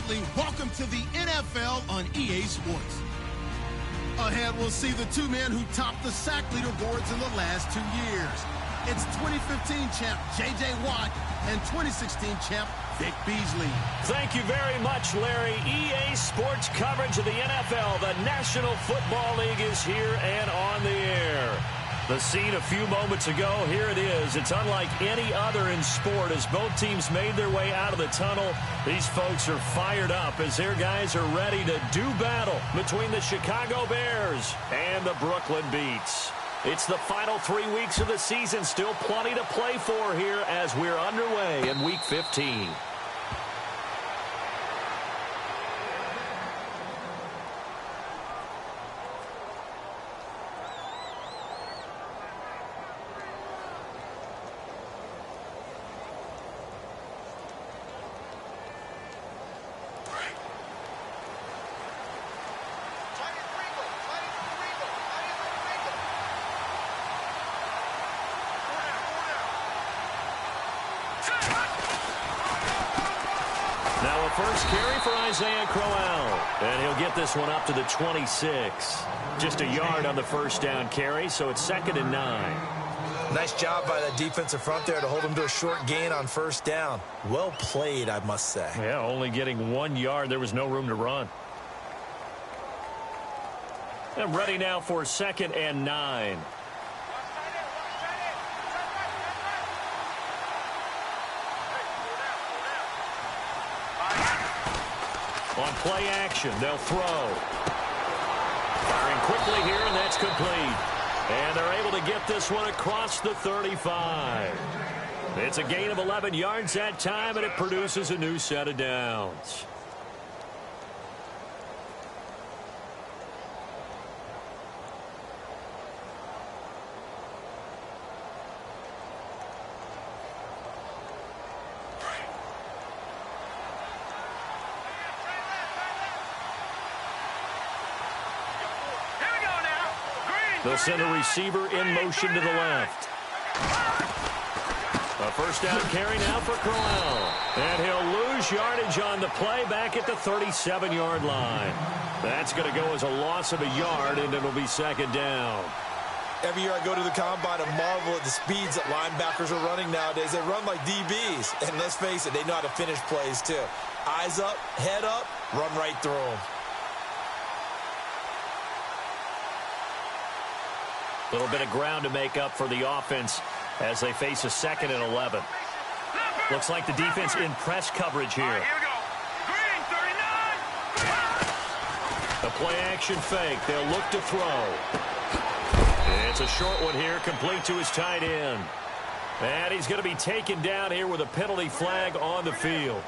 family, welcome to the NFL on EA Sports. Ahead, we'll see the two men who topped the sack leaderboards in the last 2 years. It's 2015 champ J.J. Watt and 2016 champ Vic Beasley. Thank you very much, Larry. EA Sports coverage of the NFL. The National Football League is here and on the air. The scene a few moments ago, here it is. It's unlike any other in sport as both teams made their way out of the tunnel. These folks are fired up as their guys are ready to do battle between the Chicago Bears and the Brooklyn Beats. It's the final 3 weeks of the season. Still plenty to play for here as we're underway in Week 15. Now a first carry for Isaiah Crowell, and he'll get this one up to the 26. Just a yard on the first down carry, so it's 2nd and 9. Nice job by that defensive front there to hold him to a short gain on first down. Well played, I must say. Yeah, only getting 1 yard. There was no room to run. And ready now for 2nd and 9. On play action, they'll throw. Firing quickly here, and that's complete. And they're able to get this one across the 35. It's a gain of 11 yards that time, and it produces a new set of downs. They'll send a receiver in motion to the left. A first down carry now for Crowell. And he'll lose yardage on the play back at the 37-yard line. That's going to go as a loss of a yard, and it'll be 2nd down. Every year I go to the combine and marvel at the speeds that linebackers are running nowadays. They run like DBs. And let's face it, they know how to finish plays too. Eyes up, head up, run right through them. A little bit of ground to make up for the offense as they face a 2nd and 11. Looks like the defense in press coverage here. Here we go. Green, 39. A play action fake. They'll look to throw. It's a short one here, complete to his tight end. And he's going to be taken down here with a penalty flag on the field.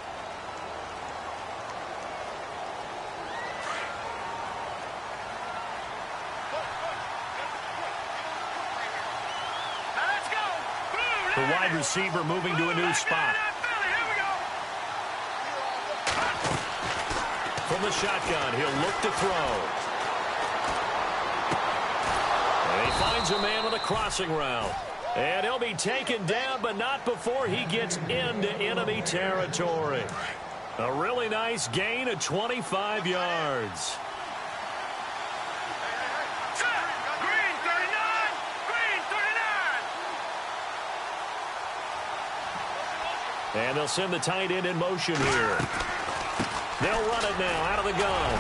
The wide receiver moving to a new spot. From the shotgun, he'll look to throw. And he finds a man with a crossing route. And he'll be taken down, but not before he gets into enemy territory. A really nice gain of 25 yards. And they'll send the tight end in motion here. They'll run it now out of the gun.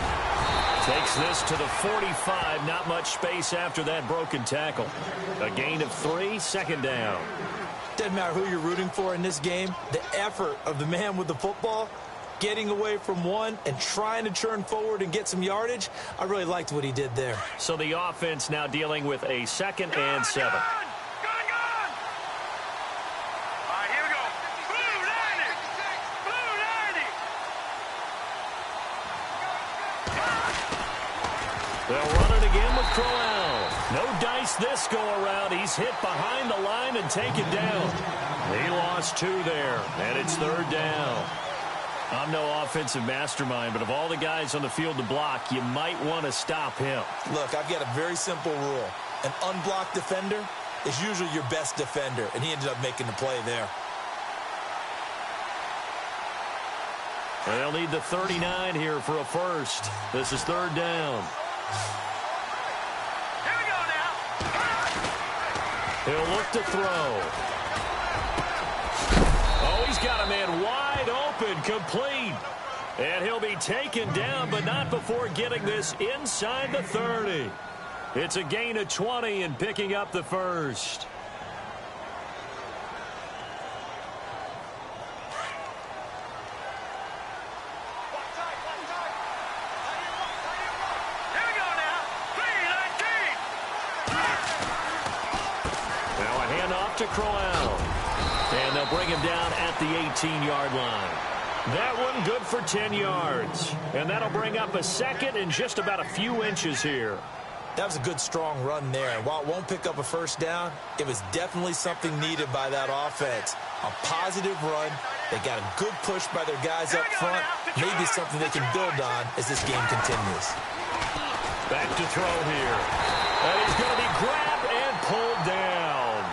Takes this to the 45. Not much space after that broken tackle. A gain of 3, 2nd down. Doesn't matter who you're rooting for in this game. The effort of the man with the football, getting away from one and trying to turn forward and get some yardage, I really liked what he did there. So the offense now dealing with a 2nd and 7. They'll run it again with Crowell. No dice this go-around. He's hit behind the line and taken down. He lost 2 there, and it's 3rd down. I'm no offensive mastermind, but of all the guys on the field to block, you might want to stop him. Look, I've got a very simple rule. An unblocked defender is usually your best defender, and he ended up making the play there. And they'll need the 39 here for a first. This is third down. Here we go now. He'll look to throw. Oh, he's got a man wide open, complete. And he'll be taken down, but not before getting this inside the 30. It's a gain of 20 and picking up the first. To Crowell. And they'll bring him down at the 18-yard line. That one good for 10 yards. And that'll bring up a second and just about a few inches here. That was a good, strong run there. And while it won't pick up a first down, it was definitely something needed by that offense. A positive run. They got a good push by their guys up front. Maybe something they can build on as this game continues. Back to throw here. And he's going to be grabbed and pulled down.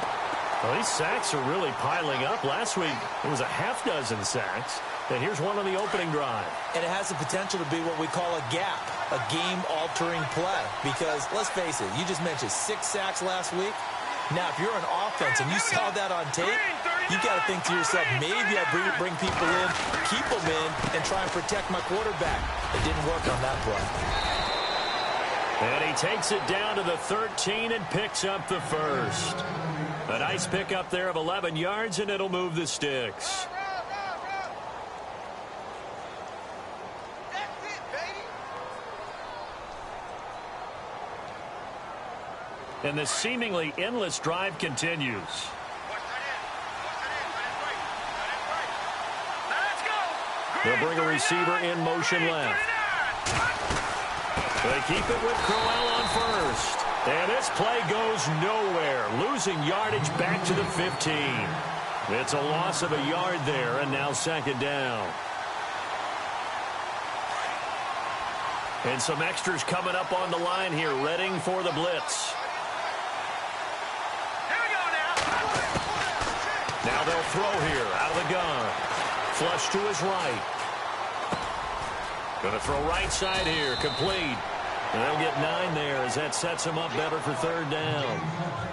Well, these sacks are really piling up. Last week, it was a half dozen sacks. And here's one on the opening drive. And it has the potential to be what we call a gap, a game-altering play. Because, let's face it, you just mentioned 6 sacks last week. Now, if you're an offense and you saw that on tape, you got to think to yourself, maybe I bring people in, keep them in, and try and protect my quarterback. It didn't work on that play. And he takes it down to the 13 and picks up the first. A nice pickup there of 11 yards, and it'll move the sticks. That's it, baby. And the seemingly endless drive continues. Let's go. They'll bring a receiver in motion left. They keep it with Crowell on first. And this play goes nowhere, losing yardage back to the 15. It's a loss of a yard there, and now second down. And some extras coming up on the line here, readying for the blitz. Here we go now. Now they'll throw here, out of the gun. Flush to his right. Going to throw right side here, complete. And they'll get 9 there as that sets them up better for third down.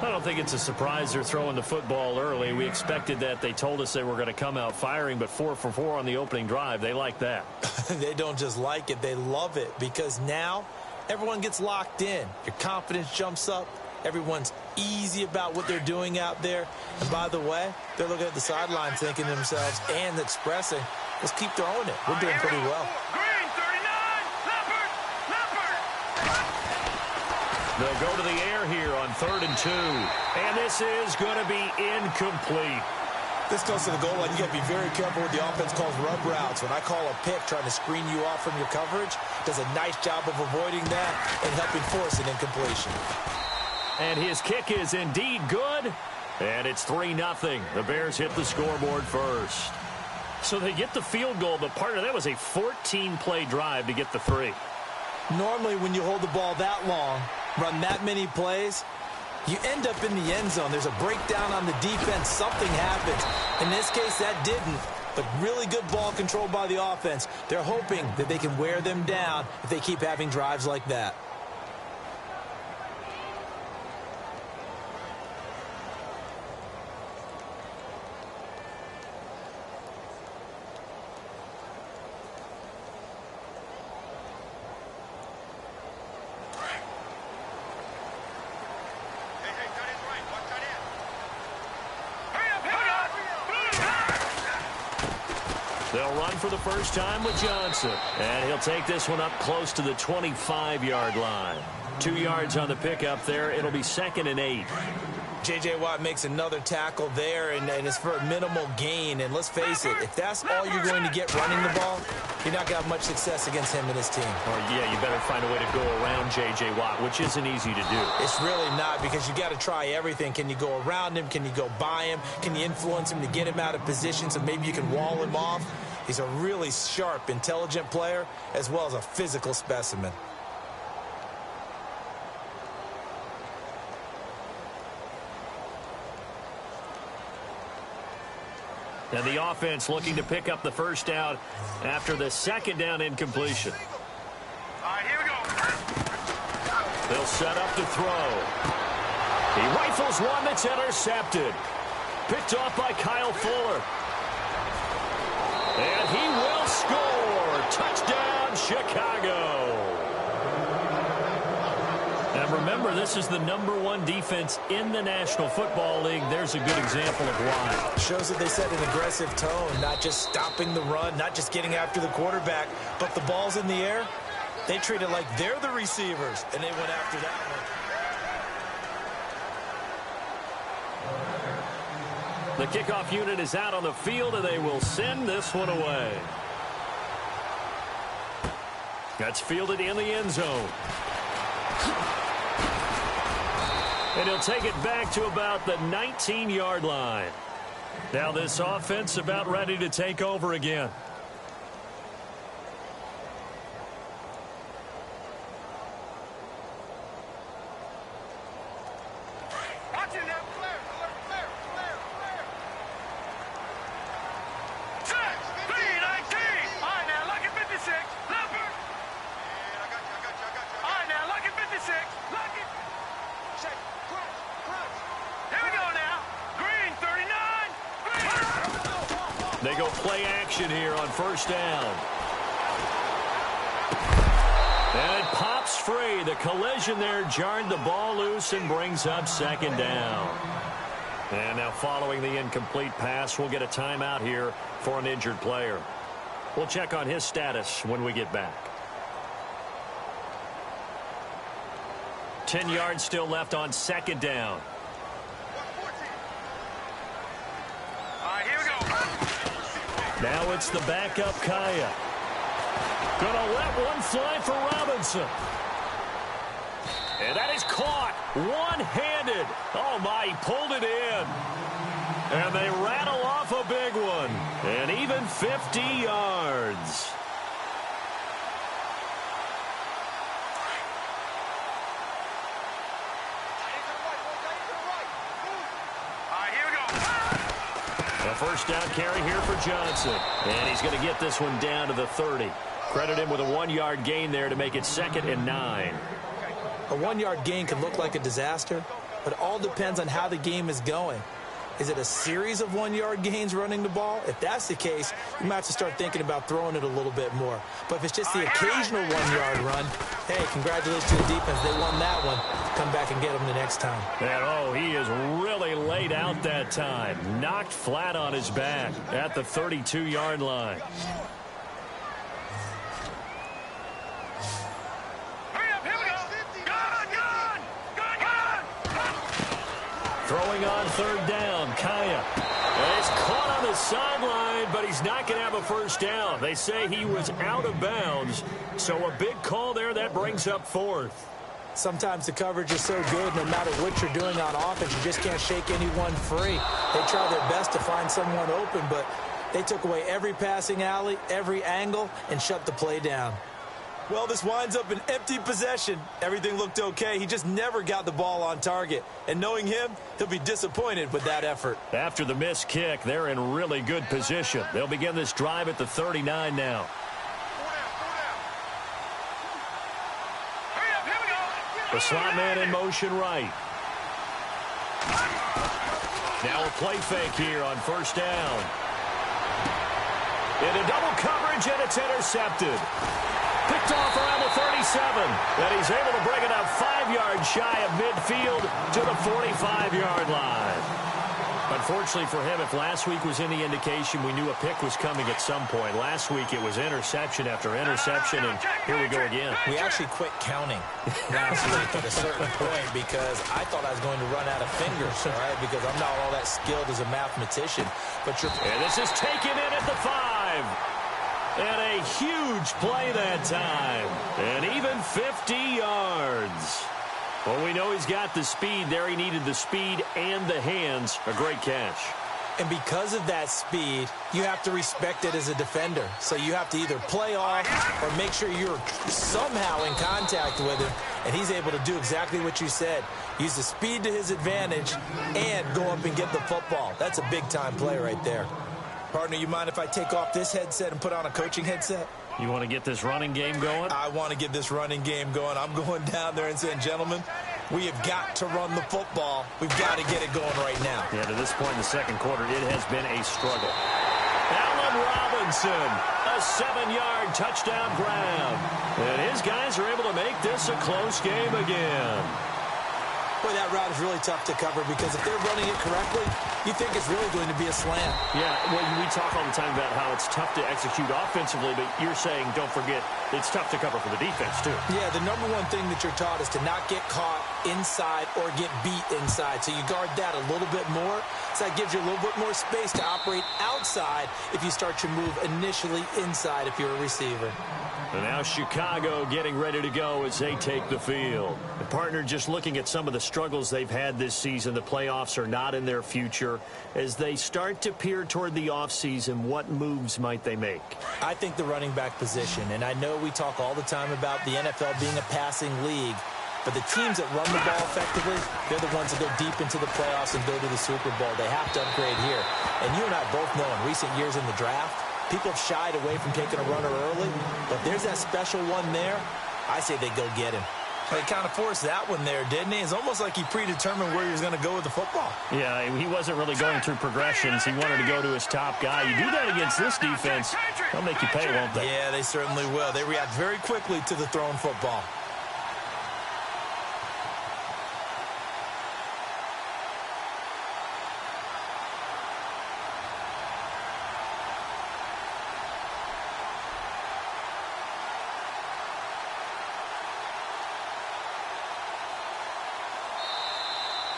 I don't think it's a surprise they're throwing the football early. We expected that. They told us they were going to come out firing, but 4 for 4 on the opening drive. They like that. They don't just like it, they love it, because now everyone gets locked in. Your confidence jumps up. Everyone's easy about what they're doing out there. And by the way, they're looking at the sideline thinking to themselves and expressing, let's keep throwing it. We're doing pretty well. They'll go to the air here on 3rd and 2. And this is going to be incomplete. This goes to the goal line. You got to be very careful with the offense calls rub routes. When I call a pick trying to screen you off from your coverage, does a nice job of avoiding that and helping force an incompletion. And his kick is indeed good. And it's 3-0. The Bears hit the scoreboard first. So they get the field goal, but part of that was a 14-play drive to get the 3. Normally, when you hold the ball that long, run that many plays, you end up in the end zone. There's a breakdown on the defense. Something happens. In this case, that didn't. But really good ball control by the offense. They're hoping that they can wear them down if they keep having drives like that. They'll run for the first time with Johnson. And he'll take this one up close to the 25-yard line. 2 yards on the pickup there. It'll be 2nd and 8. J.J. Watt makes another tackle there, and it's for a minimal gain. And let's face it, if that's all you're going to get running the ball, you're not going to have much success against him and his team. Or, yeah, you better find a way to go around J.J. Watt, which isn't easy to do. It's really not, because you got to try everything. Can you go around him? Can you go by him? Can you influence him to get him out of position so maybe you can wall him off? He's a really sharp, intelligent player, as well as a physical specimen. And the offense looking to pick up the first down after the second down incompletion. All right, here we go. They'll set up to throw. He rifles one that's intercepted. Picked off by Kyle Fuller. And he will score. Touchdown, Chicago. And remember, this is the #1 defense in the National Football League. There's a good example of why. Shows that they set an aggressive tone, not just stopping the run, not just getting after the quarterback, but the ball's in the air. They treat it like they're the receivers, and they went after that one. The kickoff unit is out on the field, and they will send this one away. That's fielded in the end zone. And he'll take it back to about the 19-yard line. Now this offense about ready to take over again. They go play action here on first down. And it pops free. The collision there jarred the ball loose and brings up second down. And now following the incomplete pass, we'll get a timeout here for an injured player. We'll check on his status when we get back. 10 yards still left on second down. Now it's the backup Kaya. Gonna let one fly for Robinson. And that is caught one-handed. Oh my, he pulled it in. And they rattle off a big one. And even 50 yards. First down carry here for Johnson. And he's going to get this one down to the 30. Credit him with a 1-yard gain there to make it 2nd and 9. A 1-yard gain can look like a disaster, but it all depends on how the game is going. Is it a series of 1-yard gains running the ball? If that's the case, you might have to start thinking about throwing it a little bit more. But if it's just the occasional 1-yard run, hey, congratulations to the defense. They won that one. Come back and get them the next time. And, oh, he is really laid out that time. Knocked flat on his back at the 32-yard line. Throwing on third down, Kaya. And he's caught on the sideline, but he's not going to have a first down. They say he was out of bounds, so a big call there that brings up 4th. Sometimes the coverage is so good, no matter what you're doing on offense, you just can't shake anyone free. They try their best to find someone open, but they took away every passing alley, every angle, and shut the play down. Well, this winds up an empty possession. Everything looked okay. He just never got the ball on target. And knowing him, he'll be disappointed with that effort. After the missed kick, they're in really good position. They'll begin this drive at the 39 now. The slot man in motion right. Now a play fake here on first down. Into double coverage, and it's intercepted. Picked off around the 37. And he's able to bring it up 5 yards shy of midfield to the 45-yard line. Unfortunately for him, if last week was any indication, we knew a pick was coming at some point. Last week it was interception after interception, and here we go again. We actually quit counting last week at a certain point because I thought I was going to run out of fingers, all right, because I'm not all that skilled as a mathematician. And this is taken in at the 5. And a huge play that time. And even 50 yards. Well, we know he's got the speed there. He needed the speed and the hands. A great catch. And because of that speed, you have to respect it as a defender. So you have to either play off or make sure you're somehow in contact with him. And he's able to do exactly what you said. Use the speed to his advantage and go up and get the football. That's a big-time play right there. Partner, you mind if I take off this headset and put on a coaching headset? You want to get this running game going? I want to get this running game going. I'm going down there and saying, gentlemen, we have got to run the football. We've got to get it going right now. Yeah, to this point in the second quarter, it has been a struggle. Allen Robinson, a 7-yard touchdown grab. And his guys are able to make this a close game again. Boy, that route is really tough to cover because if they're running it correctly, you think it's really going to be a slant. Yeah, well, we talk all the time about how it's tough to execute offensively, but you're saying, don't forget, it's tough to cover for the defense, too. Yeah, the number one thing that you're taught is to not get caught inside or get beat inside. So you guard that a little bit more. So that gives you a little bit more space to operate outside if you start your move initially inside if you're a receiver. And now Chicago getting ready to go as they take the field. The partner, just looking at some of the struggles they've had this season, the playoffs are not in their future. As they start to peer toward the offseason, what moves might they make? I think the running back position, and I know we talk all the time about the NFL being a passing league, but the teams that run the ball effectively, they're the ones that go deep into the playoffs and go to the Super Bowl. They have to upgrade here. And you and I both know in recent years in the draft, people have shied away from taking a runner early, but there's that special one there. I say they go get him. He kind of forced that one there, didn't he? It's almost like he predetermined where he was going to go with the football. Yeah, he wasn't really going through progressions. He wanted to go to his top guy. You do that against this defense, they'll make you pay, won't they? Yeah, they certainly will. They react very quickly to the thrown football.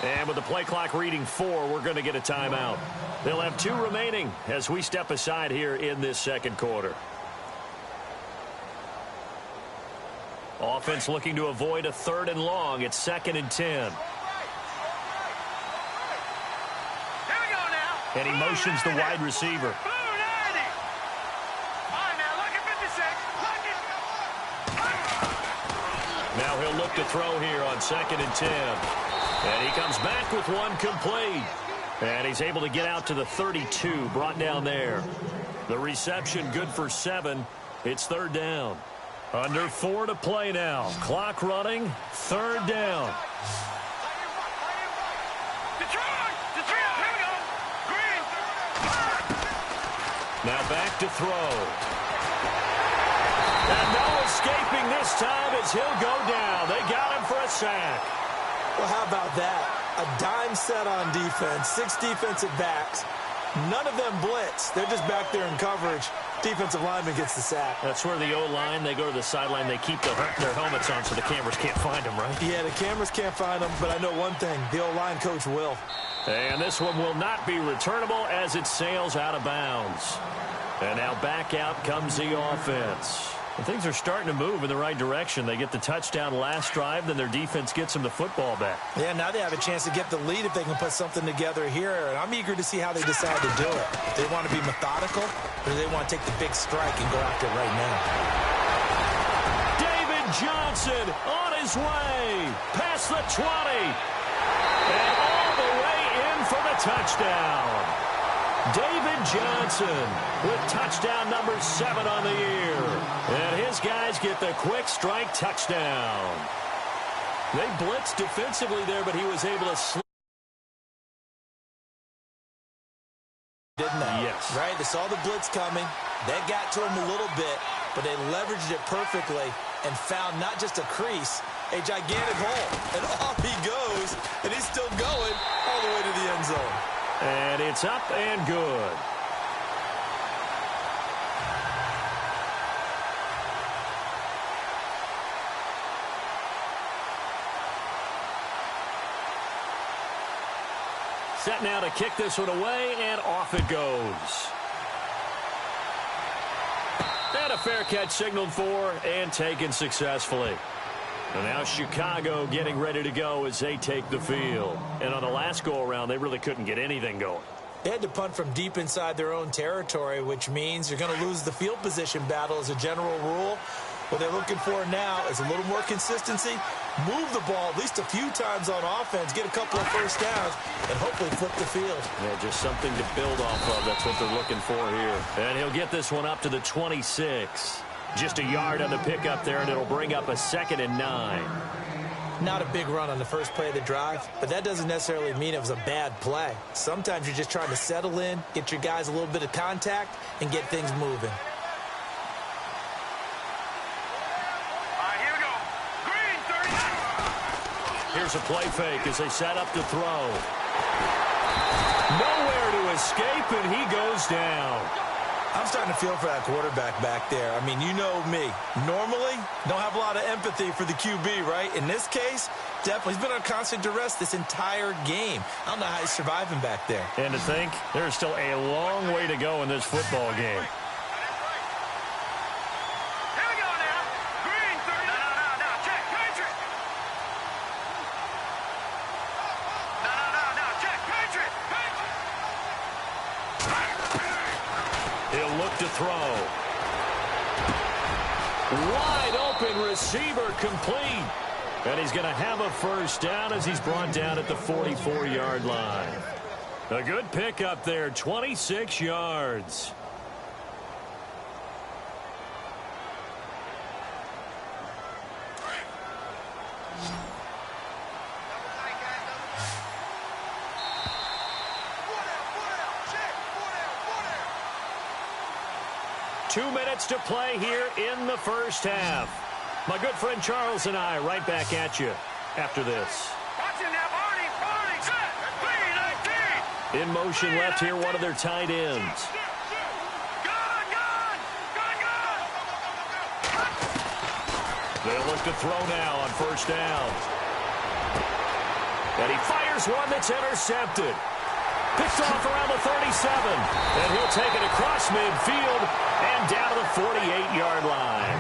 And with the play clock reading 4, we're going to get a timeout. They'll have 2 remaining as we step aside here in this second quarter. Offense looking to avoid a 3rd and long. It's 2nd and 10. Here we go now. And he motions the wide receiver. Blue 90. All right, now, look at 56. Now he'll look to throw here on 2nd and 10. And he comes back with one complete. And he's able to get out to the 32, brought down there. The reception good for 7. It's 3rd down. Under 4 to play now. Clock running, 3rd down. Detroit! Detroit! Here we go. Green. Now back to throw. And no escaping this time as he'll go down. They got him for a sack. Well, how about that? A dime set on defense, 6 defensive backs. None of them blitz. They're just back there in coverage. Defensive lineman gets the sack. That's where the O-line, they go to the sideline, they keep their helmets on so the cameras can't find them, right? Yeah, the cameras can't find them, but I know one thing. The O-line coach will. And this one will not be returnable as it sails out of bounds. And now back out comes the offense. And things are starting to move in the right direction. They get the touchdown last drive, then their defense gets them the football back. Yeah, now they have a chance to get the lead if they can put something together here. And I'm eager to see how they decide to do it. If they want to be methodical, or do they want to take the big strike and go after it right now? David Johnson on his way. Past the 20. And all the way in for the touchdown. David Johnson with touchdown number 7 on the year. And his guys get the quick strike touchdown. They blitzed defensively there, but he was able to slip. Didn't they? Yes. Right? They saw the blitz coming. That got to him a little bit, but they leveraged it perfectly and found not just a crease, a gigantic hole. And off he goes, and he's still going all the way to the end zone. And it's up and good. Set now to kick this one away, and off it goes. And a fair catch signaled for and taken successfully. And now Chicago getting ready to go as they take the field. And on the last go-around, they really couldn't get anything going. They had to punt from deep inside their own territory, which means you're going to lose the field position battle as a general rule. What they're looking for now is a little more consistency move the ball at least a few times on offense, get a couple of first downs, and hopefully flip the field. Yeah, just something to build off of. That's what they're looking for here. And he'll get this one up to the 26. Just a yard on the pickup there, and it'll bring up a 2nd and 9. Not a big run on the first play of the drive, but that doesn't necessarily mean it was a bad play. Sometimes you're just trying to settle in, get your guys a little bit of contact, and get things moving. Here we go. Green, 30. Here's a play fake as they set up to throw. Nowhere to escape, and he goes down. I'm starting to feel for that quarterback back there. I mean, you know me. Normally, don't have a lot of empathy for the QB, right? In this case, definitely. He's been under constant duress this entire game. I don't know how he's surviving back there. And to think, there's still a long way to go in this football game. Here we go now. Green, 30. No. Check. Patriot. No. Check. Patriot. He'll look to throw. Wide open receiver complete. And he's going to have a first down as he's brought down at the 44-yard line. A good pickup there, 26 yards. Two minutes to play here in the first half. My good friend Charles and I right back at you after this. Watch him now, Barney. Set. 3-19. In motion left here, one of their tight ends. Gun. They'll look to throw now on first down. And he fires one that's intercepted. Picked off around the 37. And he'll take it across midfield and down to the 48-yard line.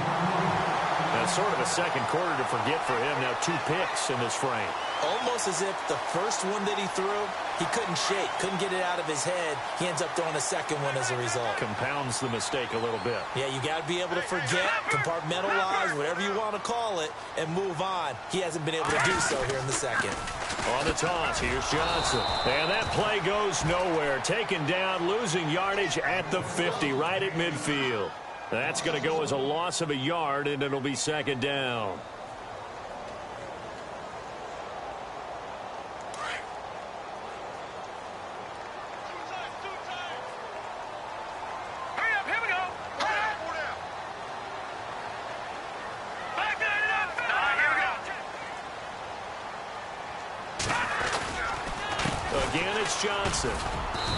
That's sort of a second quarter to forget for him. Now 2 picks in this frame. Almost as if the first one that he threw, he couldn't shake, couldn't get it out of his head. He ends up throwing a second one as a result. Compounds the mistake a little bit. Yeah, you got to be able to forget, compartmentalize, whatever you want to call it, and move on. He hasn't been able to do so here in the second. On the toss, here's Johnson. And that play goes nowhere. Taken down, losing yardage at the 50, right at midfield. That's going to go as a loss of a yard, and it'll be second down. Hurry up, here we go. Back that up. Here we go. Again, it's Johnson.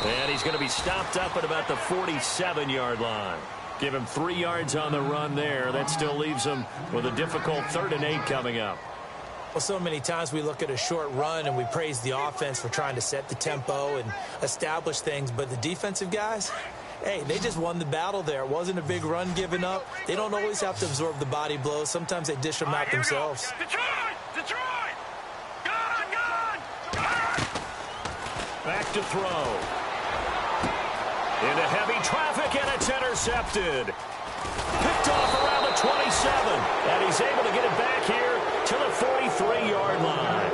And he's going to be stopped up at about the 47-yard line. Give him 3 yards on the run there. That still leaves him with a difficult 3rd and 8 coming up. Well, so many times we look at a short run and we praise the offense for trying to set the tempo and establish things. But the defensive guys, hey, they just won the battle there. It wasn't a big run given up. They don't always have to absorb the body blows. Sometimes they dish them out themselves. Detroit! Gun! Back to throw. Into heavy traffic, and it's intercepted. Picked off around the 27, and he's able to get it back here to the 43-yard line.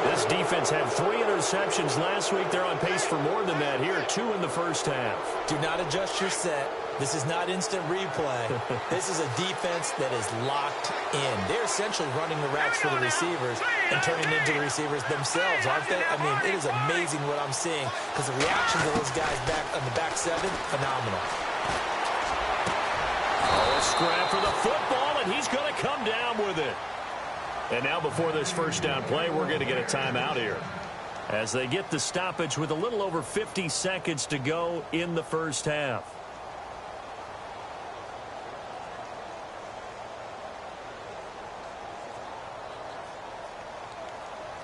This defense had 3 interceptions last week. They're on pace for more than that here, 2 in the first half. Do not adjust your set. This is not instant replay. This is a defense that is locked in. They're essentially running the routes for the receivers and turning into the receivers themselves, aren't they? I mean, it is amazing what I'm seeing because the reactions of those guys back on the back 7, phenomenal. Oh, a scrap for the football, and he's going to come down with it. And now before this first down play, we're going to get a timeout here as they get the stoppage with a little over 50 seconds to go in the first half.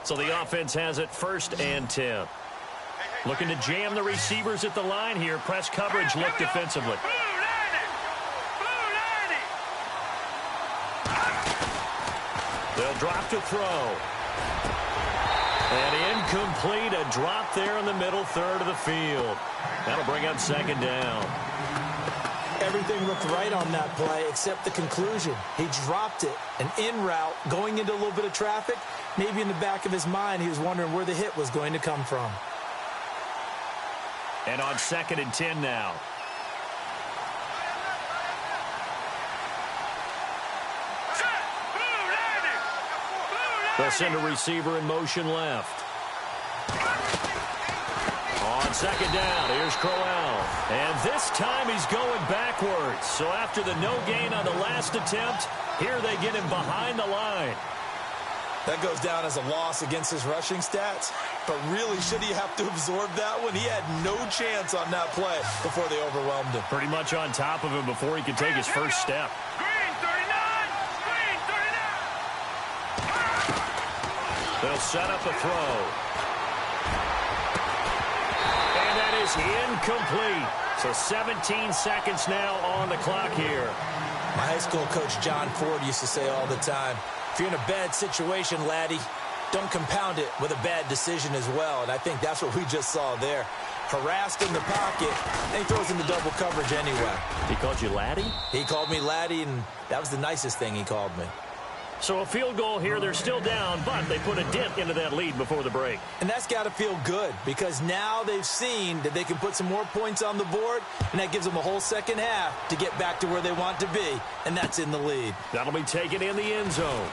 So the offense has it 1st and 10. Looking to jam the receivers at the line here. Press coverage look defensively. They'll drop to throw. And incomplete. A drop there in the middle 3rd of the field. That'll bring up 2nd down. Everything looked right on that play except the conclusion. He dropped it, an in route, going into a little bit of traffic. Maybe in the back of his mind, he was wondering where the hit was going to come from. And on 2nd and 10 now. They'll send a receiver in motion left. On 2nd down, here's Crowell. And this time he's going backwards. So after the no gain on the last attempt, here they get him behind the line. That goes down as a loss against his rushing stats. But really, should he have to absorb that one? He had no chance on that play before they overwhelmed him. Pretty much on top of him before he could take his first step. Green 39! Green 39! They'll set up a throw. And that is incomplete. So 17 seconds now on the clock here. My high school coach, John Ford, used to say all the time, if you're in a bad situation, laddie, don't compound it with a bad decision as well. And I think that's what we just saw there. Harassed in the pocket, and he throws into double coverage anyway. He called you laddie? He called me laddie, and that was the nicest thing he called me. So a field goal here. They're still down, but they put a dent into that lead before the break. And that's got to feel good because now they've seen that they can put some more points on the board, and that gives them a whole second half to get back to where they want to be, and that's in the lead. That'll be taken in the end zone.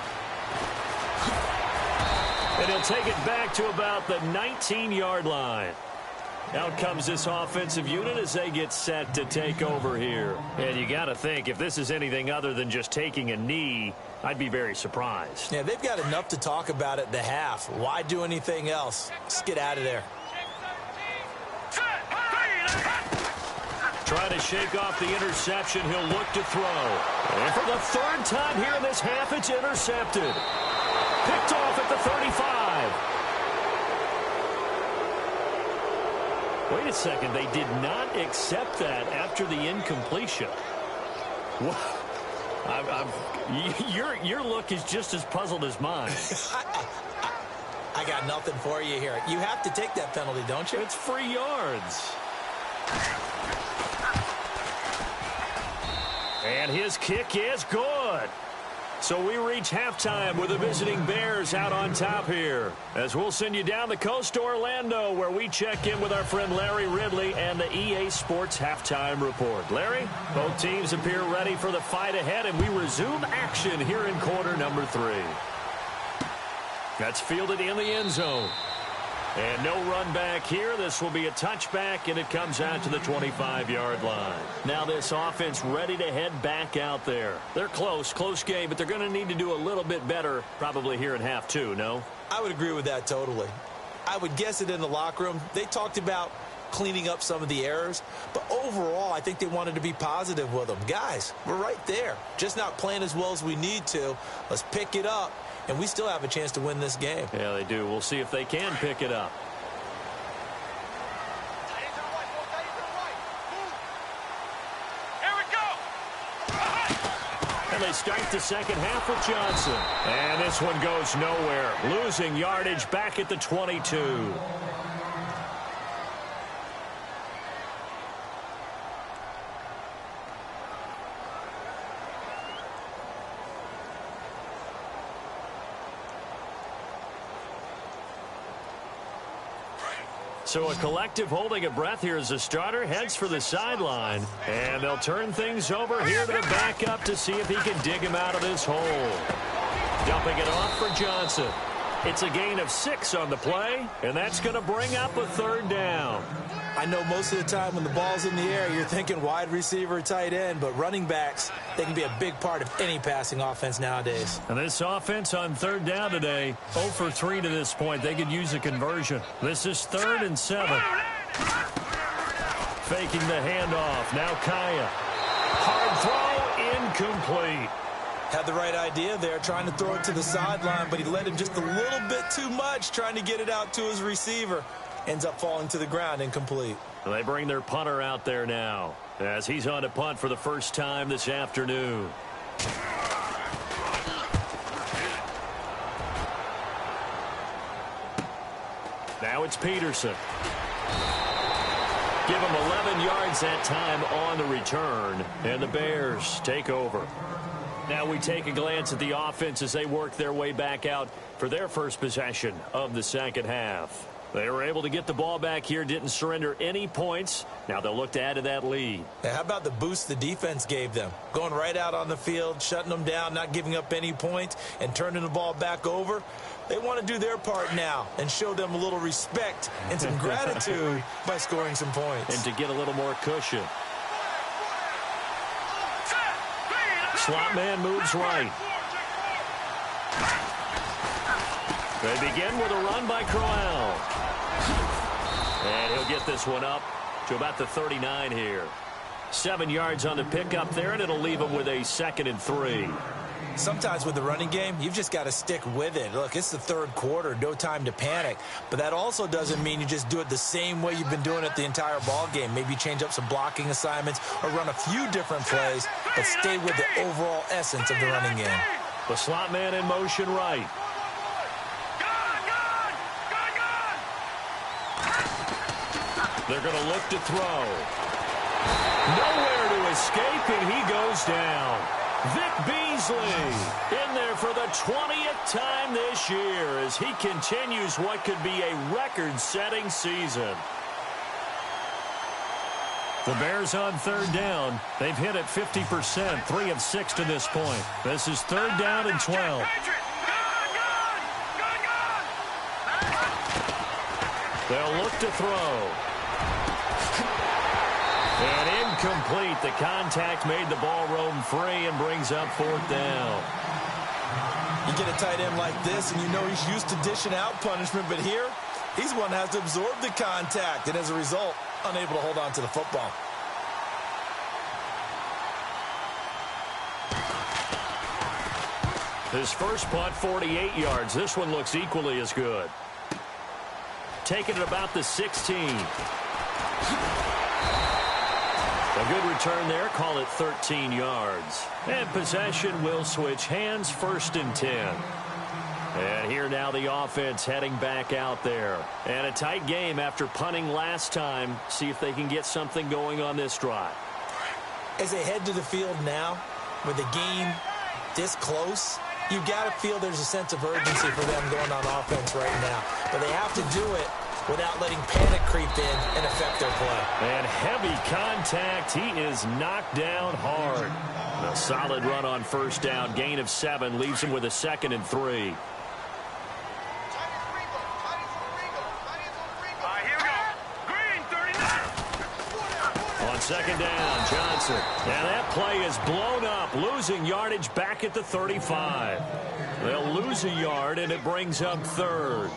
And he'll take it back to about the 19-yard line. Out comes this offensive unit as they get set to take over here. And you got to think, if this is anything other than just taking a knee, I'd be very surprised. Yeah, they've got enough to talk about at the half. Why do anything else? Just get out of there. Trying to shake off the interception. He'll look to throw. And for the 3rd time here in this half, it's intercepted. Picked off at the 35. Wait a second. They did not accept that after the incompletion. What? Your look is just as puzzled as mine. I got nothing for you here. You have to take that penalty, don't you? It's free yards. And his kick is good. So we reach halftime with the visiting Bears out on top here. As we'll send you down the coast to Orlando, where we check in with our friend Larry Ridley and the EA Sports Halftime Report. Larry, both teams appear ready for the fight ahead, and we resume action here in quarter number 3. That's fielded in the end zone. And no run back here. This will be a touchback, and it comes out to the 25-yard line. Now this offense ready to head back out there. They're close game, but they're going to need to do a little bit better probably here in half 2, no? I would agree with that totally. I would guess it in the locker room. They talked about cleaning up some of the errors, but overall, I think they wanted to be positive with them. Guys, we're right there. Just not playing as well as we need to. Let's pick it up. And we still have a chance to win this game. Yeah, they do. We'll see if they can pick it up. Here we go! And they start the second half with Johnson. And this one goes nowhere. Losing yardage back at the 22. So a collective holding a breath here as the starter heads for the sideline. And they'll turn things over here to the backup to see if he can dig him out of this hole. Dumping it off for Johnson. It's a gain of 6 on the play, and that's going to bring up a 3rd down. I know most of the time when the ball's in the air, you're thinking wide receiver, tight end, but running backs, they can be a big part of any passing offense nowadays. And this offense on 3rd down today, 0 for 3 to this point. They could use a conversion. This is 3rd and 7. Faking the handoff. Now Kaya. Hard throw, incomplete. Had the right idea there, trying to throw it to the sideline, but he led him just a little bit too much, trying to get it out to his receiver. Ends up falling to the ground, incomplete. They bring their punter out there now as he's on to punt for the first time this afternoon. Now it's Peterson. Give them 11 yards that time on the return, and the Bears take over. Now we take a glance at the offense as they work their way back out for their first possession of the second half. They were able to get the ball back here, didn't surrender any points. Now they'll look to add to that lead. Now, how about the boost the defense gave them? Going right out on the field, shutting them down, not giving up any points, and turning the ball back over. They want to do their part now and show them a little respect and some gratitude by scoring some points. And to get a little more cushion. Slot man moves right. They begin with a run by Crowell. And he'll get this one up to about the 39 here. 7 yards on the pickup there, and it'll leave him with a 2nd and 3. Sometimes with the running game, you've just got to stick with it. Look, it's the third quarter, no time to panic. But that also doesn't mean you just do it the same way you've been doing it the entire ball game. Maybe change up some blocking assignments or run a few different plays, but stay with the overall essence of the running game. The slot man in motion right. They're going to look to throw. Nowhere to escape, and he goes down. Vic Beasley in there for the 20th time this year as he continues what could be a record-setting season. The Bears on third down. They've hit it 50%, 3 of 6 to this point. This is 3rd down and 12. They'll look to throw. And incomplete. The contact made the ball roam free and brings up 4th down. You get a tight end like this, and you know he's used to dishing out punishment, but here, he's one that has to absorb the contact, and as a result, unable to hold on to the football. His first punt, 48 yards. This one looks equally as good. Taking it about the 16. A good return there. Call it 13 yards. And possession will switch hands, 1st and 10. And here now the offense heading back out there. And a tight game after punting last time. See if they can get something going on this drive. As they head to the field now, with the game this close, you've got to feel there's a sense of urgency for them going on offense right now. But they have to do it without letting panic creep in and affect their play. And heavy contact. He is knocked down hard. A solid run on 1st down. Gain of 7 leaves him with a 2nd and 3. On 2nd down, Johnson. And that play is blown up, losing yardage back at the 35. They'll lose a yard, and it brings up 3rd.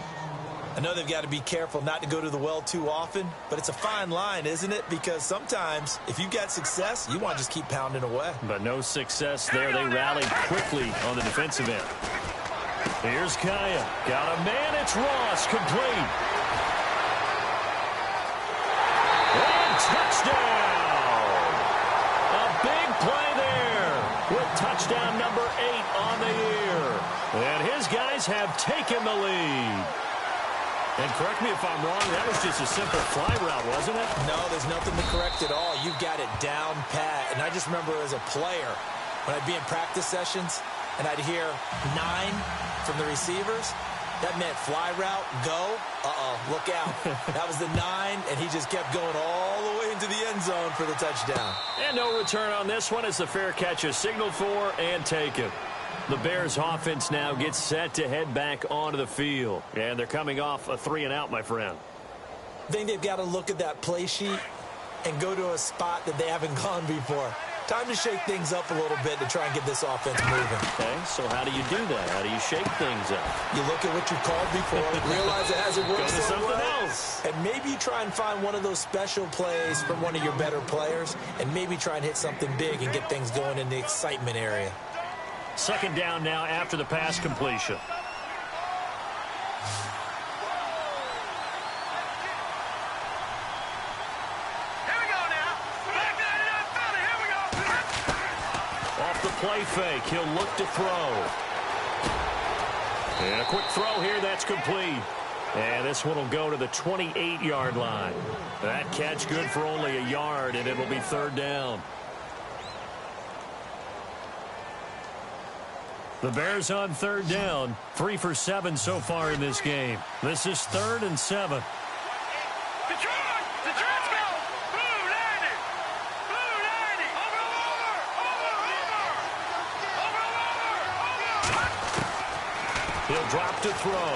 I know they've got to be careful not to go to the well too often, but it's a fine line, isn't it? Because sometimes, if you've got success, you want to just keep pounding away. But no success there. They rallied quickly on the defensive end. Here's Kaya. Got a man. It's Ross. Complete. And touchdown. A big play there with touchdown number 8 on the year. And his guys have taken the lead. And correct me if I'm wrong, that was just a simple fly route, wasn't it? No, there's nothing to correct at all. You've got it down pat. And I just remember as a player, when I'd be in practice sessions, and I'd hear 9 from the receivers, that meant fly route, go, look out. That was the 9, and he just kept going all the way into the end zone for the touchdown. And no return on this one as the fair catch is signaled for and taken. The Bears offense now gets set to head back onto the field. And they're coming off a 3-and-out, my friend. I think they've got to look at that play sheet and go to a spot that they haven't gone before. Time to shake things up a little bit to try and get this offense moving. Okay, so how do you do that? How do you shake things up? You look at what you've called before, realize it hasn't worked Go to so something well, else. and maybe try and find one of those special plays from one of your better players, and maybe try and hit something big and get things going in the excitement area. 2nd down now after the pass completion. Here we go now. Back to that fella. Here we go. Off the play fake, he'll look to throw. And a quick throw here, that's complete. And this one will go to the 28-yard line. That catch good for only a yard, and it'll be third down. The Bears on third down, 3 for 7 so far in this game. This is 3rd and 7. Detroit! Detroit's go! Blue 90! Blue 90! Over! He'll drop to throw.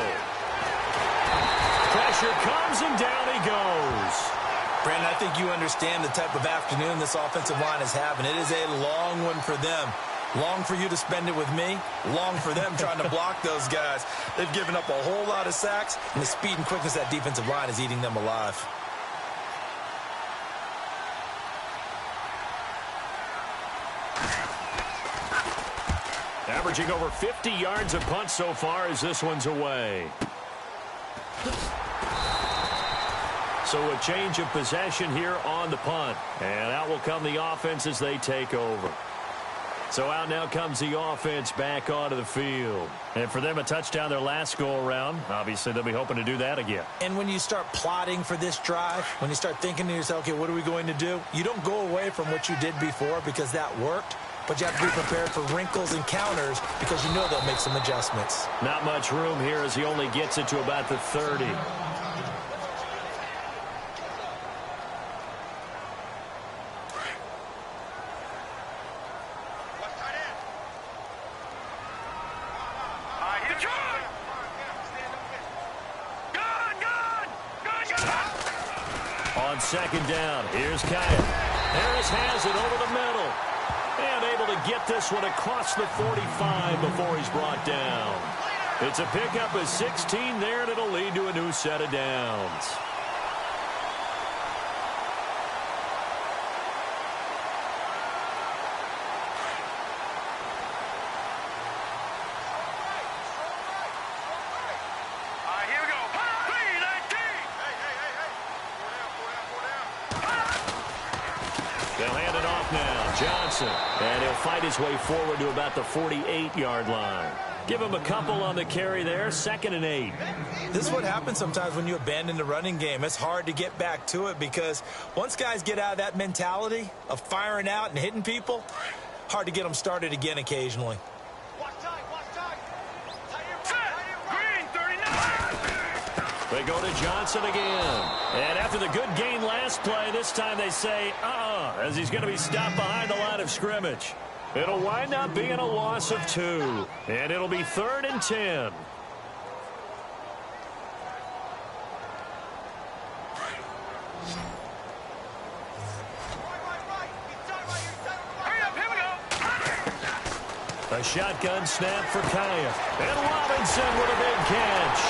Pressure comes, and down he goes. Brandon, I think you understand the type of afternoon this offensive line is having. It is a long one for them. Long for you to spend it with me. Long for them trying to block those guys. They've given up a whole lot of sacks, and the speed and quickness of that defensive line is eating them alive. Averaging over 50 yards a punt so far as this one's away. So a change of possession here on the punt. And out will come the offense as they take over. So out now comes the offense back onto the field. And for them, a touchdown their last go-around. Obviously, they'll be hoping to do that again. And when you start plotting for this drive, when you start thinking to yourself, okay, what are we going to do? You don't go away from what you did before because that worked. But you have to be prepared for wrinkles and counters because you know they'll make some adjustments. Not much room here as he only gets it to about the 30. On second down, here's Kaya. Harris has it over the middle. And able to get this one across the 45 before he's brought down. It's a pickup of 16 there, and it'll lead to a new set of downs. And he'll fight his way forward to about the 48-yard line. Give him a couple on the carry there, 2nd and 8. This is what happens sometimes when you abandon the running game. It's hard to get back to it because once guys get out of that mentality of firing out and hitting people, hard to get them started again occasionally. They go to Johnson again. And after the good gain last play, this time they say, as he's going to be stopped behind the line of scrimmage. It'll wind up being a loss of 2. And it'll be 3rd and 10. A shotgun snap for Kaya. And Robinson with a big catch.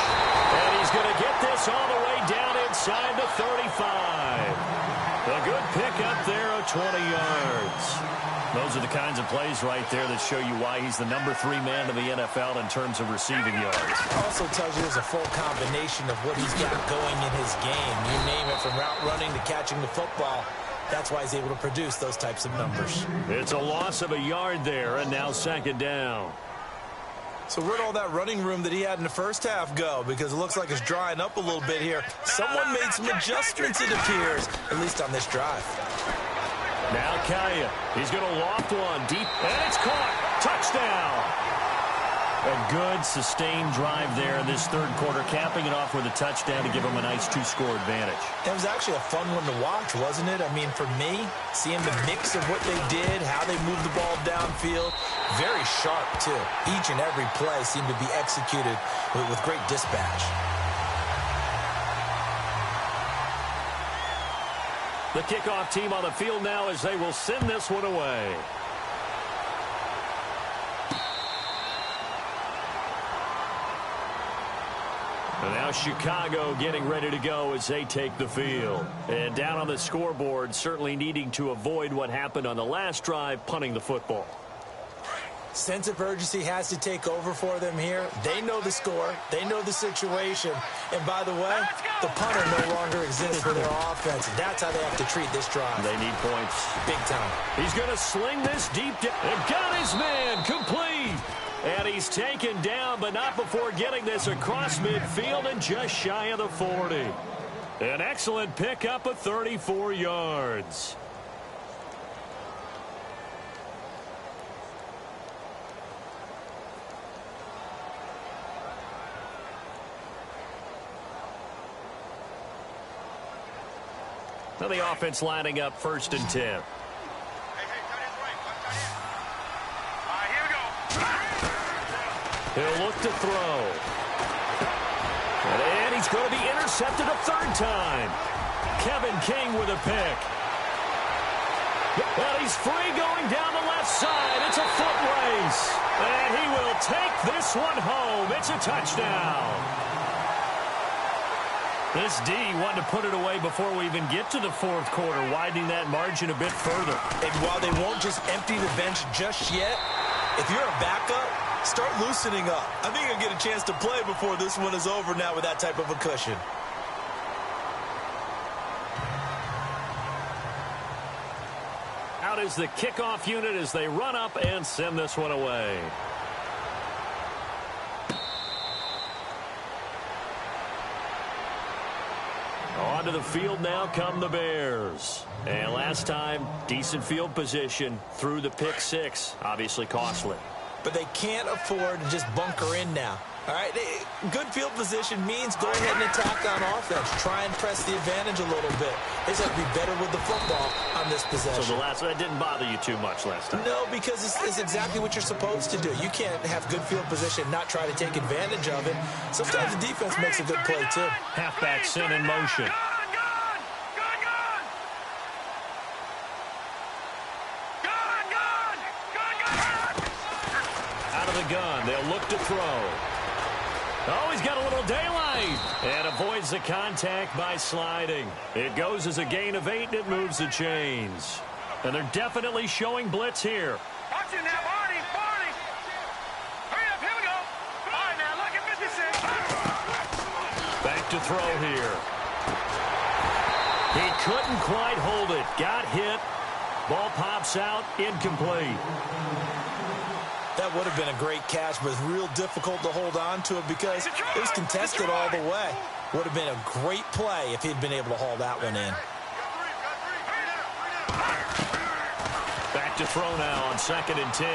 And he's going to get this all the way down inside the 35. A good pickup there of 20 yards. Those are the kinds of plays right there that show you why he's the number 3 man in the NFL in terms of receiving yards. Also tells you there's a full combination of what he's got going in his game. You name it, from route running to catching the football. That's why he's able to produce those types of numbers. It's a loss of a yard there, and now 2nd down. So where'd all that running room that he had in the first half go? Because it looks like it's drying up a little bit here. Someone made some adjustments, it appears, at least on this drive. Now Kaya. He's going to loft one deep, and it's caught. Touchdown. A good, sustained drive there in this 3rd quarter, capping it off with a touchdown to give him a nice 2-score advantage. It was actually a fun one to watch, wasn't it? I mean, for me, seeing the mix of what they did, how they moved the ball downfield, very sharp, too. Each and every play seemed to be executed with great dispatch. The kickoff team on the field now as they will send this one away. And now Chicago getting ready to go as they take the field. And down on the scoreboard, certainly needing to avoid what happened on the last drive, punting the football. Sense of urgency has to take over for them here. They know the score. They know the situation. And by the way, the punter no longer exists for their offense. That's how they have to treat this drive. They need points. Big time. He's going to sling this deep down. And got his man complete. And he's taken down, but not before getting this across midfield and just shy of the 40. An excellent pickup of 34 yards. Now the offense lining up 1st and 10. He'll look to throw. And he's going to be intercepted a 3rd time. Kevin King with a pick. And he's free going down the left side. It's a foot race. And he will take this one home. It's a touchdown. This D wanted to put it away before we even get to the 4th quarter, widening that margin a bit further. And while they won't just empty the bench just yet, if you're a backup, start loosening up. I think you'll get a chance to play before this one is over now with that type of a cushion. Out is the kickoff unit as they run up and send this one away. Onto the field now come the Bears. And last time, decent field position through the pick 6. Obviously costly. But they can't afford to just bunker in now. All right, good field position means go ahead and attack on offense. Try and press the advantage a little bit. They just have to be better with the football on this possession. So that didn't bother you too much last time? No, because it's exactly what you're supposed to do. You can't have good field position and not try to take advantage of it. Sometimes the defense makes a good play, too. Halfback sent in motion. Out of the gun, they'll look to throw. Oh, he's got a little daylight and avoids the contact by sliding. It goes as a gain of 8 and it moves the chains. And they're definitely showing blitz here. Watch it now, Barney. Hurry up, here we go. All right, now look at 56. Back to throw here. He couldn't quite hold it. Got hit. Ball pops out, incomplete. That would have been a great catch, but it's real difficult to hold on to it because it was contested all the way. Would have been a great play if he'd been able to haul that one in. Back to throw now on 2nd and 10.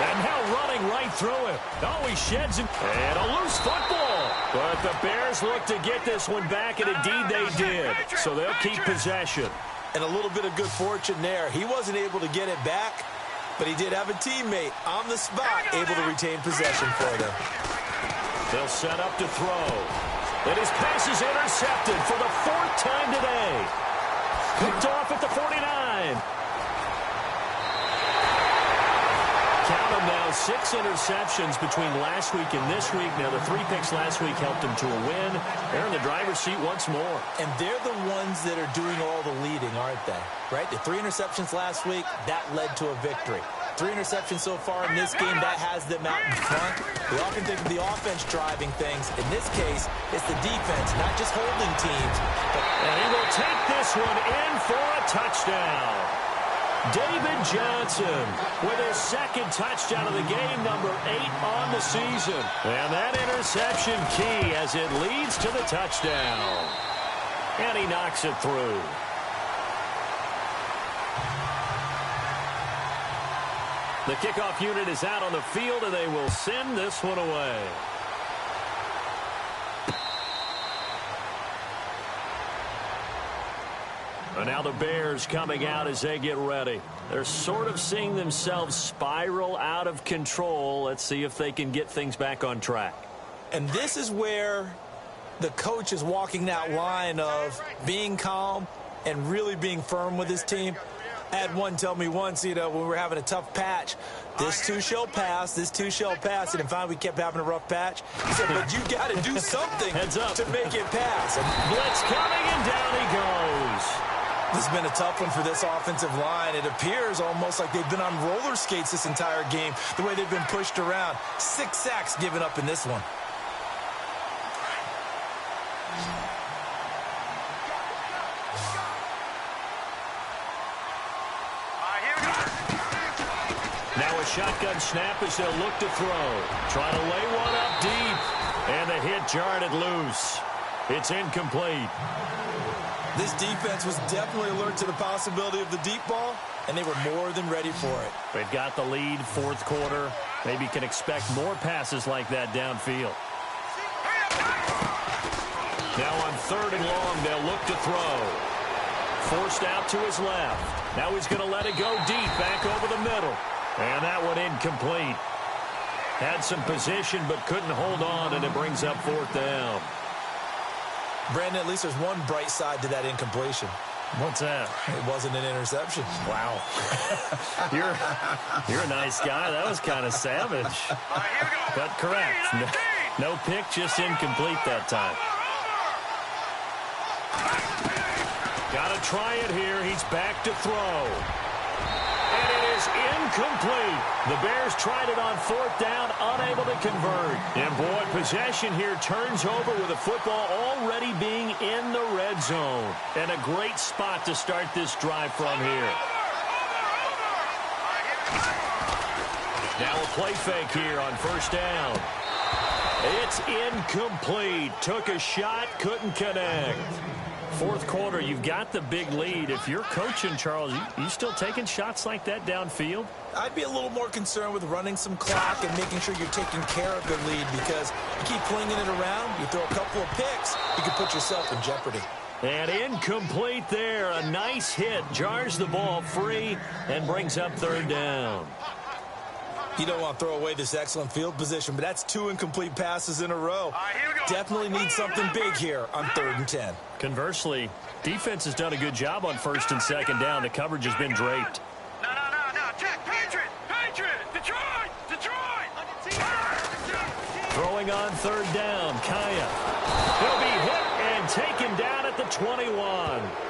And now running right through it. Oh, he sheds him. And a loose football. But the Bears look to get this one back, and indeed they did. So they'll keep possession. And a little bit of good fortune there. He wasn't able to get it back, but he did have a teammate on the spot able to retain possession for them. They'll set up to throw. And his pass is intercepted for the 4th time today. Picked off at the 49. Count them now, 6 interceptions between last week and this week. Now, the 3 picks last week helped them to a win. They're in the driver's seat once more. And they're the ones that are doing all the leading, aren't they? Right? The 3 interceptions last week, that led to a victory. 3 interceptions so far in this game, that has them out in front. We often think of the offense driving things. In this case, it's the defense, not just holding teams. And he will take this one in for a touchdown. David Johnson with his 2nd touchdown of the game, number 8 on the season. And that interception key as it leads to the touchdown. And he knocks it through. The kickoff unit is out on the field, and they will send this one away. And now the Bears coming out as they get ready. They're sort of seeing themselves spiral out of control. Let's see if they can get things back on track. And this is where the coach is walking that line of being calm and really being firm with his team. I had one tell me once, when we were having a tough patch, this too shall pass, this too shall pass. And finally we kept having a rough patch. He said, but you got to do something Heads up to make it pass. And blitz coming, and down he goes. This has been a tough one for this offensive line. It appears almost like they've been on roller skates this entire game, the way they've been pushed around. 6 sacks given up in this one. Now a shotgun snap as they'll look to throw. Trying to lay one up deep. And the hit jarred it loose. It's incomplete. This defense was definitely alert to the possibility of the deep ball, and they were more than ready for it. They've got the lead, fourth quarter. Maybe can expect more passes like that downfield. Now on 3rd and long, they'll look to throw. Forced out to his left. Now he's going to let it go deep, back over the middle. And that one incomplete. Had some position, but couldn't hold on, and it brings up 4th down. Brandon, at least there's one bright side to that incompletion. What's that? It wasn't an interception. Wow. You're a nice guy. That was kind of savage. But correct. No pick, just incomplete that time. Got to try it here. He's back to throw. And it is incomplete. The Bears tried it on 4th down, unable to convert. And boy, possession here turns over with the football already being in the red zone. And a great spot to start this drive from here. Now a play fake here on 1st down. It's incomplete. Took a shot, couldn't connect. 4th quarter, you've got the big lead. If you're coaching, Charles, you still taking shots like that downfield? I'd be a little more concerned with running some clock and making sure you're taking care of the lead, because you keep flinging it around, you throw a couple of picks, you can put yourself in jeopardy. And incomplete there. A nice hit. Jars the ball free and brings up 3rd down. You don't want to throw away this excellent field position, but that's 2 incomplete passes in a row. Definitely need something big here on 3rd and 10. Conversely, defense has done a good job on 1st and 2nd down. The coverage has been draped. No. Check. Patriot. Detroit. Throwing on 3rd down, Kaya. He'll be hit and taken down at the 21.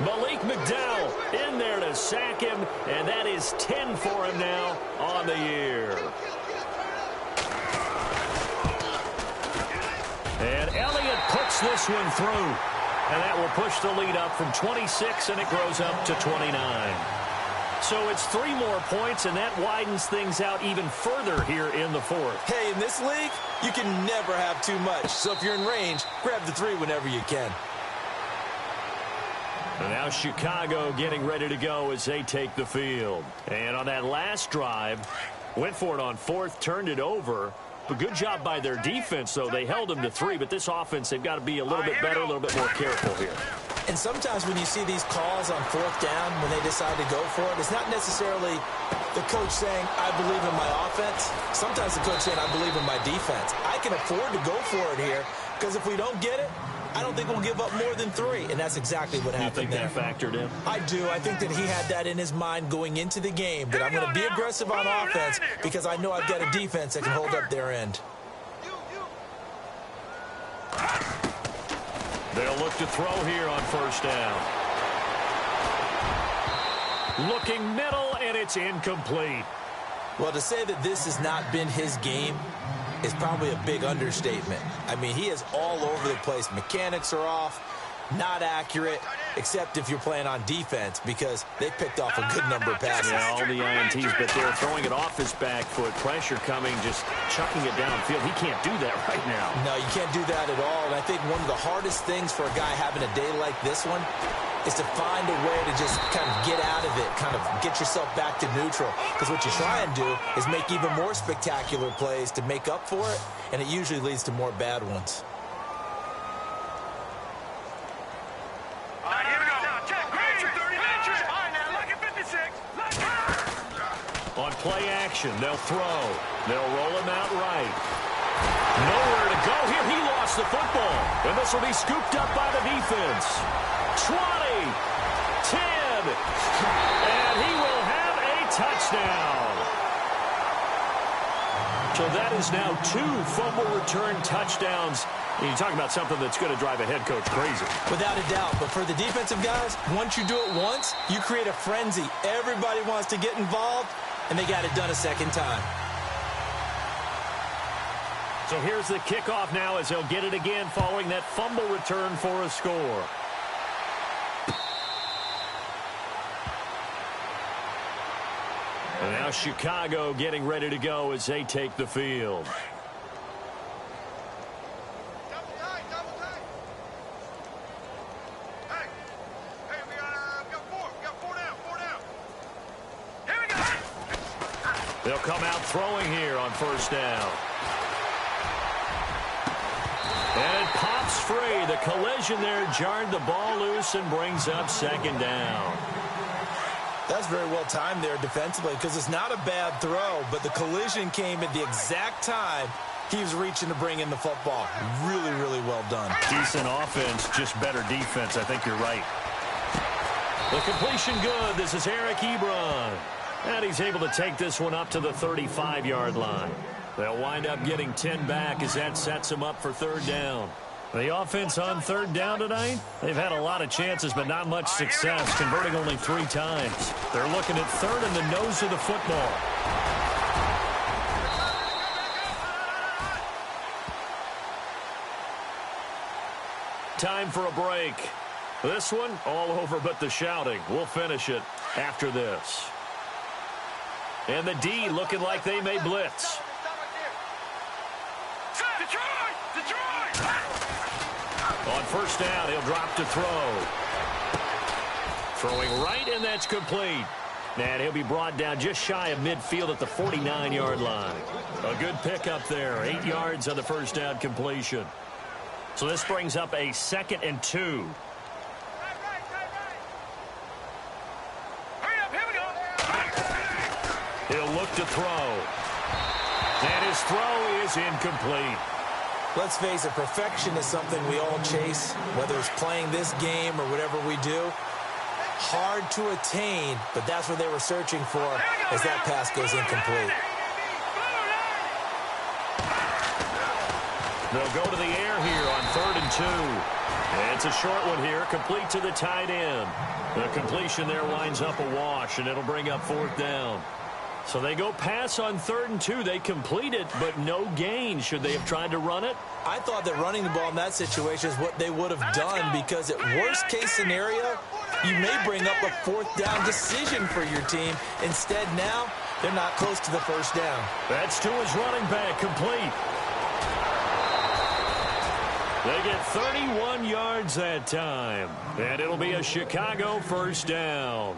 Malik McDowell in there to sack him, and that is 10 for him now on the year. And Elliott puts this one through. And that will push the lead up from 26, and it grows up to 29. So it's 3 more points, and that widens things out even further here in the 4th. Hey, in this league, you can never have too much. So if you're in range, grab the 3 whenever you can. And now Chicago getting ready to go as they take the field. And on that last drive, went for it on 4th, turned it over. But good job by their defense, though. They held them to 3, but this offense, they've got to be a little bit better, a little bit more careful here. And sometimes when you see these calls on 4th down, when they decide to go for it, it's not necessarily the coach saying, I believe in my offense. Sometimes the coach saying, I believe in my defense. I can afford to go for it here, because if we don't get it, I don't think we'll give up more than 3, and that's exactly what happened there. You think that factored in? I do. I think that he had that in his mind going into the game, that I'm going to be aggressive on offense because I know I've got a defense that can hold up their end. They'll look to throw here on 1st down. Looking middle, and it's incomplete. Well, to say that this has not been his game is probably a big understatement. I mean, he is all over the place. Mechanics are off, not accurate, except if you're playing on defense, because they picked off a good number of passes. Yeah, all the INTs, but they're throwing it off his back foot. Pressure coming, just chucking it downfield. He can't do that right now. No, you can't do that at all. And I think one of the hardest things for a guy having a day like this one is to find a way to just kind of get out of it, kind of get yourself back to neutral. Because what you try and do is make even more spectacular plays to make up for it, and it usually leads to more bad ones. On play action, they'll throw. They'll roll him out right. Nowhere to go here. He lost the football. And this will be scooped up by the defense. 20, 10, and he will have a touchdown. So that is now 2 fumble return touchdowns. And you're talking about something that's going to drive a head coach crazy. Without a doubt. But for the defensive guys, once you do it once, you create a frenzy. Everybody wants to get involved, and they got it done a second time. So here's the kickoff now as they'll get it again following that fumble return for a score. And now Chicago getting ready to go as they take the field. Double tight, double tight. Hey, we got four. We got four down. Here we go. They'll come out throwing here on first down. And it pops free. The collision there jarred the ball loose and brings up second down. That's very well timed there defensively because it's not a bad throw, but the collision came at the exact time he was reaching to bring in the football. Really, really well done. Decent offense, just better defense. I think you're right. The completion good. This is Eric Ebron. And he's able to take this one up to the 35-yard line. They'll wind up getting 10 back as that sets them up for third down. The offense on third down tonight, they've had a lot of chances, but not much success, converting only 3 times. They're looking at third in the nose of the football. Time for a break. This one, all over but the shouting. We'll finish it after this. And the D looking like they may blitz. Detroit! On first down, he'll drop to throw. Throwing right, and that's complete. And he'll be brought down just shy of midfield at the 49-yard line. A good pickup there. 8 yards on the first down completion. So this brings up a 2nd and 2. Hurry up, here we go. He'll look to throw. And his throw is incomplete. Let's face it, perfection is something we all chase, whether it's playing this game or whatever we do. Hard to attain, but that's what they were searching for as that pass goes incomplete. They'll go to the air here on 3rd and 2. And it's a short one here, complete to the tight end. The completion there winds up a wash, and it'll bring up 4th down. So they go pass on 3rd and 2. They complete it, but no gain. Should they have tried to run it? I thought that running the ball in that situation is what they would have done because at worst case scenario, you may bring up a 4th down decision for your team. Instead now, they're not close to the first down. That's to his running back, complete. They get 31 yards that time, and it'll be a Chicago first down.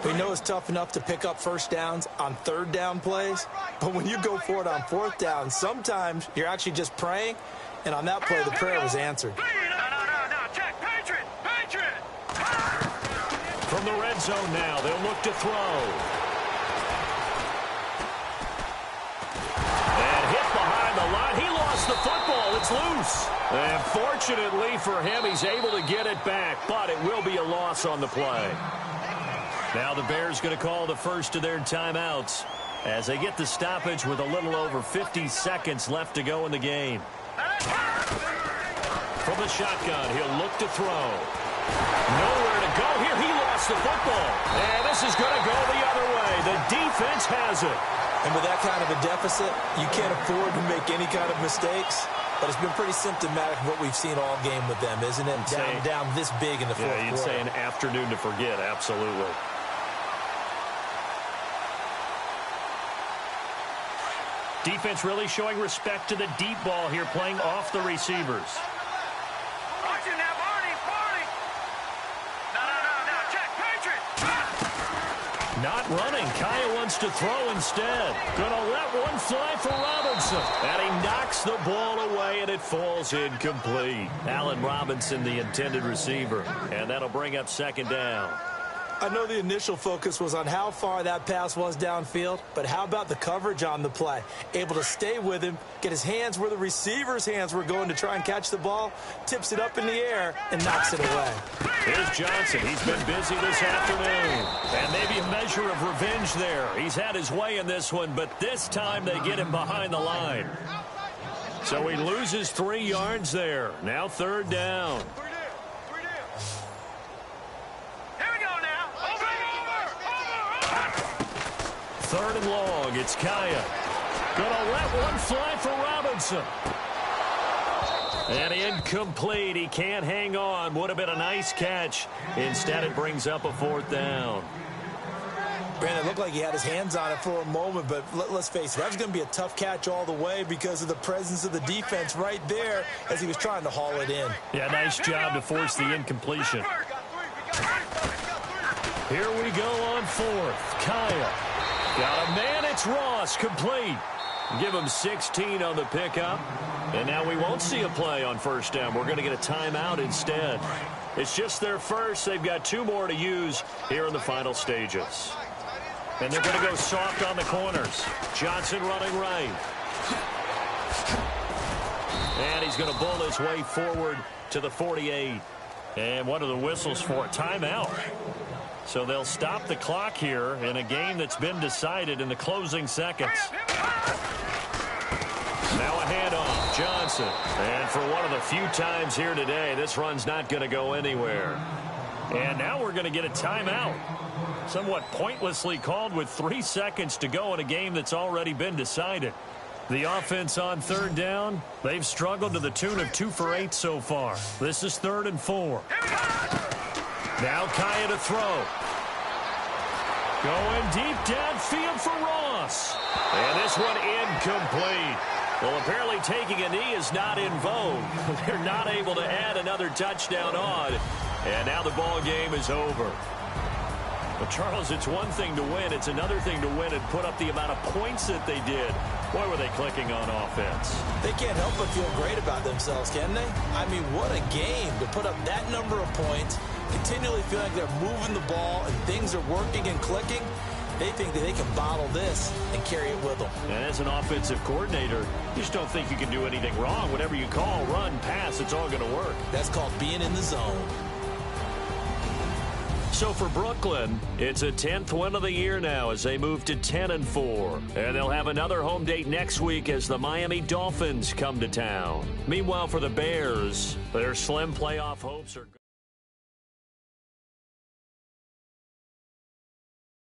We know it's tough enough to pick up first downs on 3rd down plays, but when you go for it on 4th down, sometimes you're actually just praying, and on that play, the prayer was answered. No, check, Patriot! From the red zone now, they'll look to throw. And hit behind the line. He lost the football. It's loose. And fortunately for him, he's able to get it back, but it will be a loss on the play. Now the Bears going to call the first of their timeouts as they get the stoppage with a little over 50 seconds left to go in the game. From the shotgun, he'll look to throw. Nowhere to go here. He lost the football. And this is going to go the other way. The defense has it. And with that kind of a deficit, you can't afford to make any kind of mistakes. But it's been pretty symptomatic of what we've seen all game with them, isn't it? Down this big in the fourth quarter. You'd say an afternoon to forget, absolutely. Defense really showing respect to the deep ball here, playing off the receivers. Watch it now, Barney! No, check, Patriot! Not running. Kaya wants to throw instead. Gonna let one fly for Robinson. And he knocks the ball away, and it falls incomplete. Allen Robinson, the intended receiver. And that'll bring up 2nd down. I know the initial focus was on how far that pass was downfield, but how about the coverage on the play? Able to stay with him, get his hands where the receiver's hands were going to try and catch the ball, tips it up in the air, and knocks it away. Here's Johnson. He's been busy this afternoon. And maybe a measure of revenge there. He's had his way in this one, but this time they get him behind the line. So he loses 3 yards there. Now 3rd down. Third and long, it's Kaya. Gonna let one fly for Robinson. And incomplete. He can't hang on. Would have been a nice catch. Instead, it brings up a 4th down. Brandon, it looked like he had his hands on it for a moment, but let's face it, that was going to be a tough catch all the way because of the presence of the defense right there as he was trying to haul it in. Yeah, nice job to force the incompletion. Here we go on fourth. Kyle. Got a man, it's Ross, complete. Give him 16 on the pickup. And now we won't see a play on first down. We're going to get a timeout instead. It's just their first. They've got 2 more to use here in the final stages. And they're going to go soft on the corners. Johnson running right. And he's going to bull his way forward to the 48. And what are the whistles for? Timeout. So they'll stop the clock here in a game that's been decided in the closing seconds. Now a handoff. Johnson. And for one of the few times here today, this run's not going to go anywhere. And now we're going to get a timeout. Somewhat pointlessly called with 3 seconds to go in a game that's already been decided. The offense on third down, they've struggled to the tune of 2 for 8 so far. This is 3rd and 4. Now Kaya to throw. Going deep downfield for Ross. And this one incomplete. Well, apparently taking a knee is not in vogue. They're not able to add another touchdown on. And now the ball game is over. But, Charles, it's one thing to win. It's another thing to win and put up the amount of points that they did. Boy, were they clicking on offense. They can't help but feel great about themselves, can they? I mean, what a game to put up that number of points, continually feel like they're moving the ball and things are working and clicking. They think that they can bottle this and carry it with them. And as an offensive coordinator, you just don't think you can do anything wrong. Whatever you call, run, pass, it's all going to work. That's called being in the zone. So for Brooklyn, it's a 10th win of the year now as they move to 10-4. And they'll have another home date next week as the Miami Dolphins come to town. Meanwhile, for the Bears, their slim playoff hopes are gone.